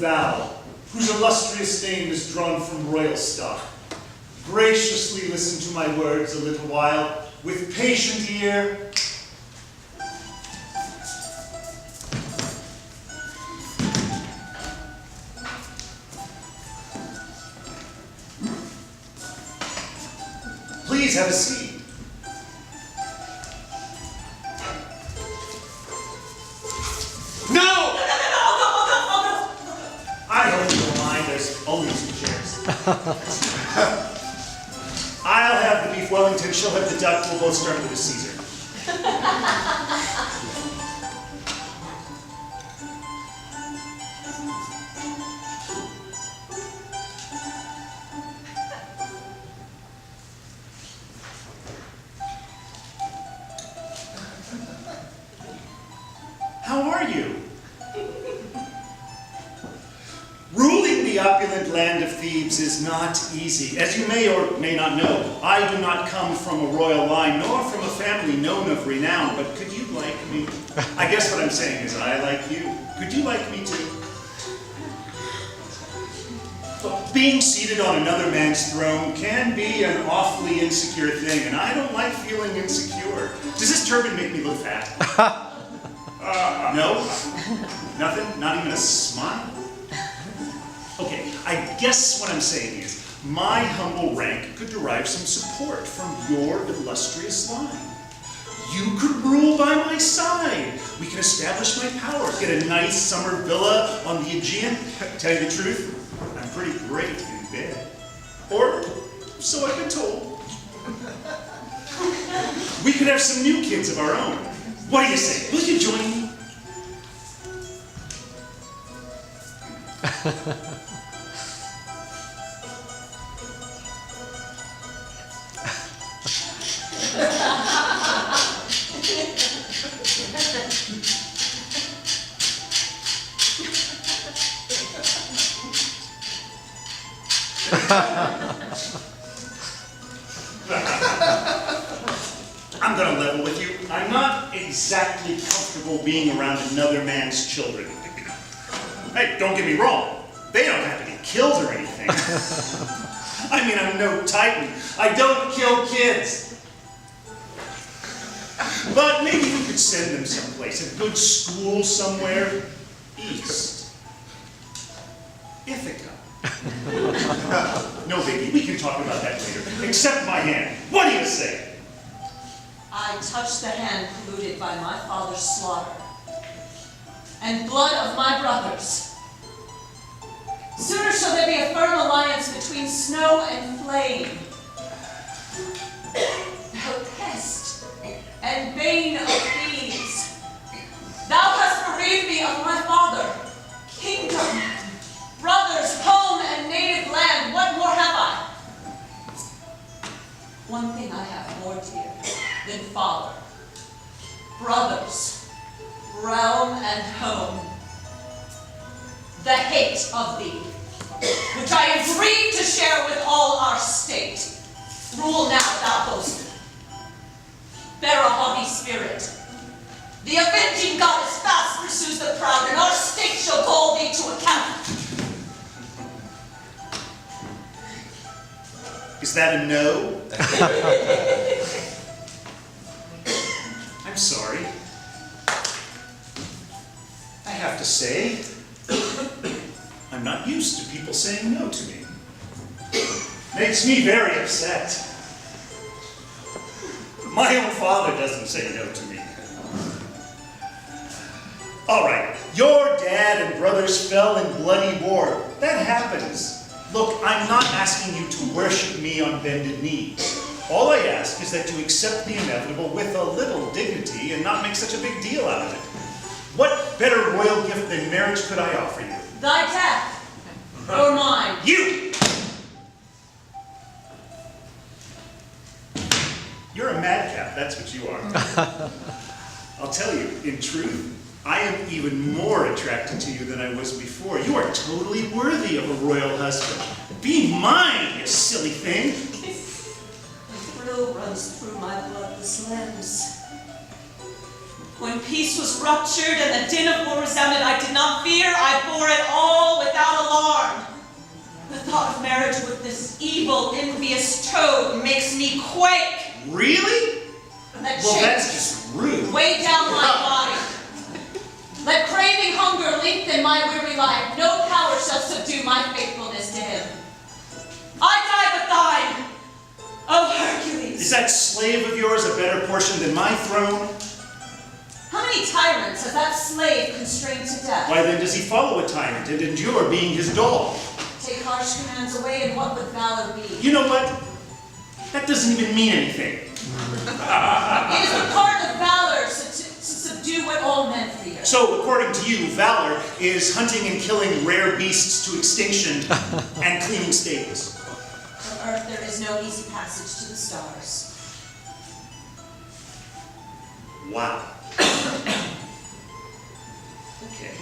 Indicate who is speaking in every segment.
Speaker 1: Val, whose illustrious name is drawn from royal stock, graciously listen to my words a little while, with patient ear. Please have a seat. No! I hope you don't mind, there's only 2 chairs. I'll have the beef Wellington, she'll have the duck, we'll both start with the Caesar. How are you? Ruling the opulent land of Thebes is not easy. As you may or may not know, I do not come from a royal line, nor from a family known of renown, but could you like me? I guess what I'm saying is I like you. Could you like me too? Look, being seated on another man's throne can be an awfully insecure thing, and I don't like feeling insecure. Does this turban make me look fat? No? Nothing? Not even a smile? Okay, I guess what I'm saying is, my humble rank could derive some support from your illustrious line. You could rule by my side. We can establish my power, get a nice summer villa on the Aegean. Tell you the truth, I'm pretty great in bed. Or, so I've been told. We could have some new kids of our own. What do you say? Will you join me? I'm gonna level with you. I'm not exactly comfortable being around another man's children. Hey, don't get me wrong. They don't have to be killed or anything. I mean, I'm no titan. I don't kill kids. But maybe we could send them someplace, a good school somewhere east. Ithaca. No biggie, we can talk about that later. Accept my hand. What do you say?
Speaker 2: I touch the hand polluted by my father's slaughter and blood of my brothers. Sooner shall there be a firm alliance between snow and flame. Thou pest and bane of thieves, thou hast bereaved me of my father, kingdom, brothers, home, and native land. What more have I? One thing I have more dear than father, brothers, realm, and home. The hate of thee, which I agreed to share with all our state. Rule now, thou host. Bear a haughty spirit. The avenging goddess fast pursues the proud, and our state shall call thee to account.
Speaker 1: Is that a no? I'm sorry. I have to say, I'm not used to people saying no to me. Makes me very upset. My own father doesn't say no to me. All right, your dad and brothers fell in bloody war. That happens. Look, I'm not asking you to worship me on bended knee. All I ask is that you accept the inevitable with a little dignity and not make such a big deal out of it. What better royal gift than marriage could I offer you?
Speaker 2: Thy death, or mine.
Speaker 1: You! You're a madcap, that's what you are. I'll tell you, in truth, I am even more attracted to you than I was before. You are totally worthy of a royal husband. Be mine, you silly thing.
Speaker 2: A thrill runs through my bloodless limbs. When peace was ruptured and the din of war resounded, I did not fear, I bore it all without alarm. The thought of marriage with this evil, envious toad makes me quake.
Speaker 1: Really?
Speaker 2: That
Speaker 1: Well,
Speaker 2: shake
Speaker 1: that's just rude.
Speaker 2: weigh down my body. Let craving hunger lengthen my weary life. No power shall subdue my faithfulness to him. I die but thine, O Hercules.
Speaker 1: Is that slave of yours a better portion than my throne?
Speaker 2: How many tyrants has that slave constrained to death?
Speaker 1: Why then does he follow a tyrant and endure being his dog?
Speaker 2: Take harsh commands away, and what would valor be?
Speaker 1: You know what? That doesn't even mean anything.
Speaker 2: It is the part of valor to subdue what all men fear.
Speaker 1: So, according to you, valor is hunting and killing rare beasts to extinction and cleaning stables.
Speaker 2: On earth there is no easy passage to the stars.
Speaker 1: Wow. Okay.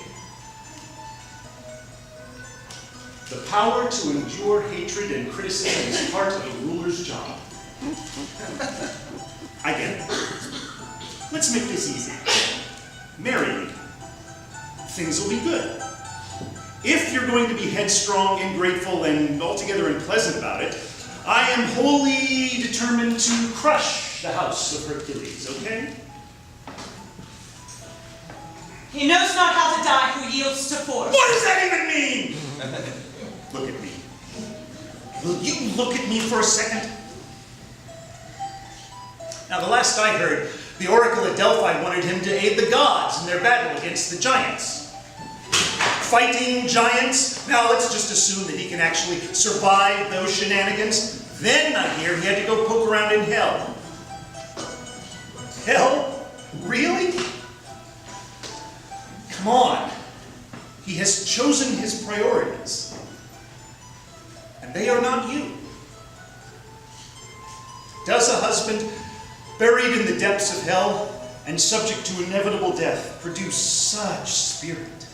Speaker 1: The power to endure hatred and criticism is part of a ruler's job. I get it. Let's make this easy. Marry me. Things will be good. If you're going to be headstrong, ingrateful, and altogether unpleasant about it, I am wholly determined to crush the house of Hercules, okay?
Speaker 2: He knows not how to die who yields to force.
Speaker 1: What does that even mean? Look at me. Will you look at me for a second? Now, the last I heard, the oracle at Delphi wanted him to aid the gods in their battle against the giants. Fighting giants? Now, let's just assume that he can actually survive those shenanigans. Then, I hear, he had to go poke around in hell. Hell? Really? Come on. He has chosen his priorities. And they are not you. Does a husband buried in the depths of hell and subject to inevitable death produce such spirit?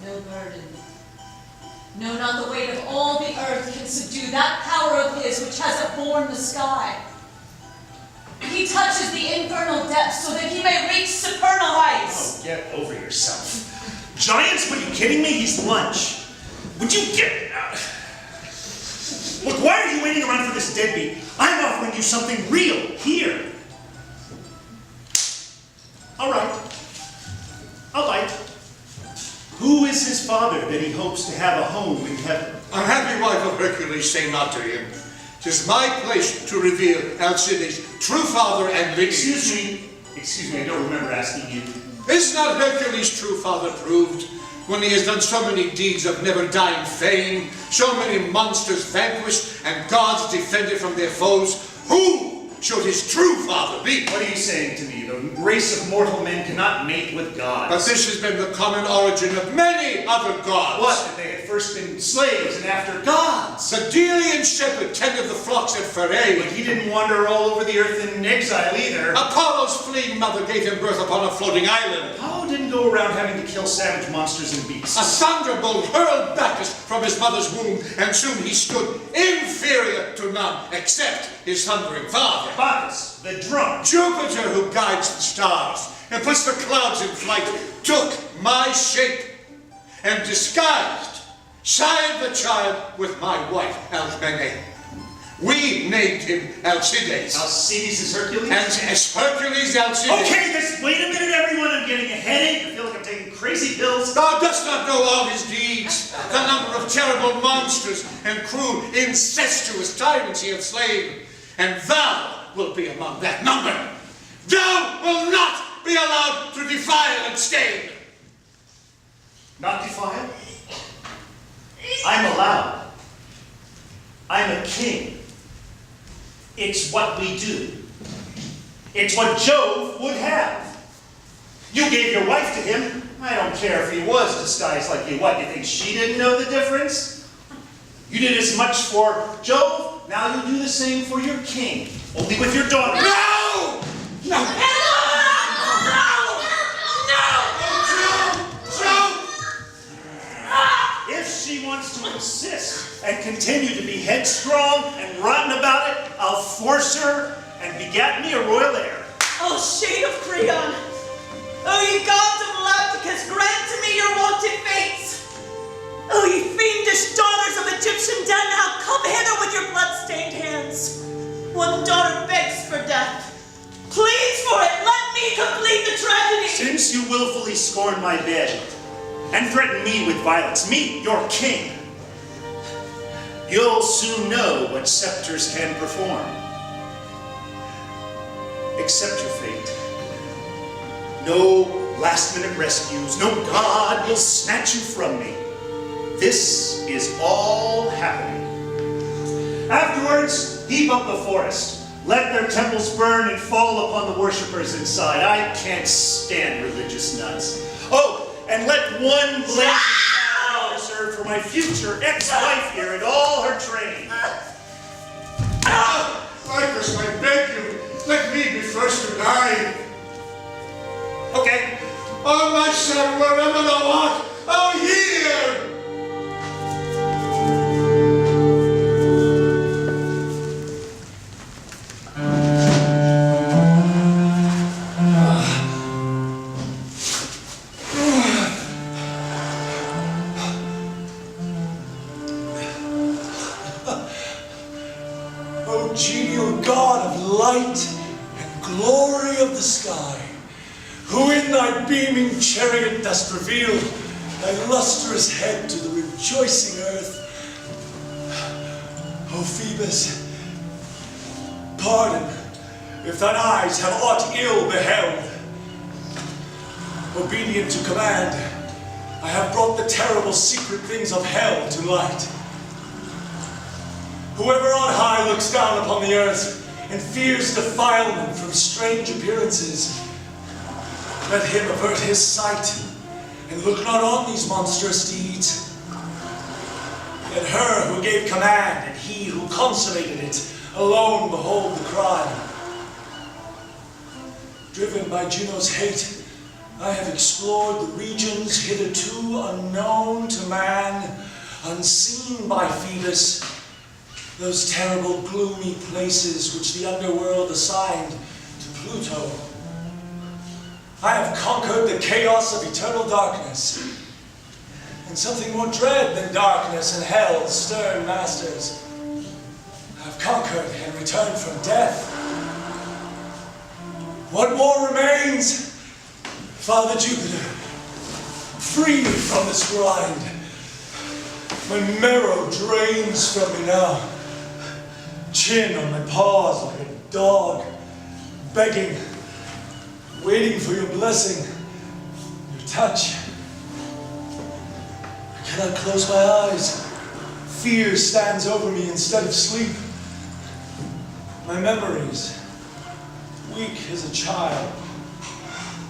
Speaker 2: No burden. No, not the weight of all the earth can subdue that power of his which has upborne the sky. He touches the infernal depths so that he may reach supernal heights.
Speaker 1: Oh, get over yourself. Giants? What, are you kidding me? He's lunch. Would you get out? Look, why are you waiting around for this deadbeat? I'm offering you something real here. All right. I'll bite. Who is his father that he hopes to have a home in heaven?
Speaker 3: Unhappy wife of Hercules, say not to him. 'Tis my place to reveal Alcides' true father and lineage.
Speaker 1: Excuse me, I don't remember asking you.
Speaker 3: Is not Hercules' true father proved when he has done so many deeds of never-dying fame, so many monsters vanquished and gods defended from their foes? Who should his true father be?
Speaker 1: What are you saying to me? The race of mortal men cannot mate with gods.
Speaker 3: But this has been the common origin of many other gods.
Speaker 1: What? That they had first been slaves and after gods.
Speaker 3: The Delian shepherd tended the flocks at Furens.
Speaker 1: But he didn't wander all over the earth in exile either.
Speaker 3: Apollo's fleeing mother gave him birth upon a floating island.
Speaker 1: Apollo didn't go around having to kill savage monsters and beasts.
Speaker 3: A thunderbolt hurled Bacchus from his mother's womb, and soon he stood inferior to none except his thundering father.
Speaker 1: Bacchus, the drunk.
Speaker 3: Jupiter, who guides the stars and puts the clouds in flight, took my shape and disguised, sired the child with my wife, Alcmene. We named him Alcides.
Speaker 1: Alcides is Hercules?
Speaker 3: And as Hercules, Alcides.
Speaker 1: Okay, wait a minute, everyone. I'm getting a headache. I feel like I'm taking crazy pills.
Speaker 3: Thou dost not know all his deeds, the number of terrible monsters and cruel, incestuous tyrants he hath slain, and thou wilt be among that number. Thou wilt not be allowed to defile and stain.
Speaker 1: Not defile? I'm allowed. I'm a king. It's what we do. It's what Jove would have. You gave your wife to him. I don't care if he was disguised like you. What, you think she didn't know the difference? You did as much for Jove, now you do the same for your king. Only with your daughter.
Speaker 3: No! No!
Speaker 1: If she wants to insist and continue to be headstrong and rotten about it, I'll force her and begat me a royal heir.
Speaker 4: O shade of Creon! O ye gods of Lapticus, grant to me your wonted fates! O ye fiendish daughters of Egyptian Danau, come hither with your blood-stained hands. One daughter begs for death. Pleads for it, let me complete the tragedy!
Speaker 1: Since you willfully scorn my bed and threaten me with violence, me, your king, you'll soon know what scepters can perform. Accept your fate. No last-minute rescues, no god will snatch you from me. This is all happening. Afterwards, heap up the forest. Let their temples burn and fall upon the worshippers inside. I can't stand religious nuts. Oh, and let one blazing fire be reserved for my future ex-wife here and all her train.
Speaker 3: Lycus, I beg you, let me be first to die.
Speaker 1: Okay.
Speaker 3: Oh, my son, wherever thou art, oh, here!
Speaker 5: O genial god of light and glory of the sky, who in thy beaming chariot dost reveal thy lustrous head to the rejoicing earth. O Phoebus, pardon if thine eyes have aught ill beheld. Obedient to command, I have brought the terrible secret things of hell to light. Whoever on high looks down upon the earth and fears defilement from strange appearances, let him avert his sight and look not on these monstrous deeds. Let her who gave command and he who consummated it alone behold the crime. Driven by Juno's hate, I have explored the regions hitherto unknown to man, unseen by Phoebus, those terrible gloomy places which the underworld assigned to Pluto. I have conquered the chaos of eternal darkness, and something more dread than darkness and hell's stern masters. I have conquered and returned from death. What more remains? Father Jupiter, free me from this grind. My marrow drains from me now. Chin on my paws like a dog, begging, waiting for your blessing, your touch. I cannot close my eyes. Fear stands over me instead of sleep. My memories, weak as a child,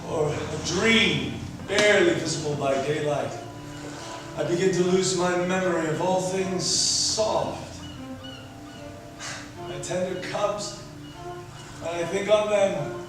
Speaker 5: or a dream barely visible by daylight. I begin to lose my memory of all things soft. My tender cubs, when I think on them,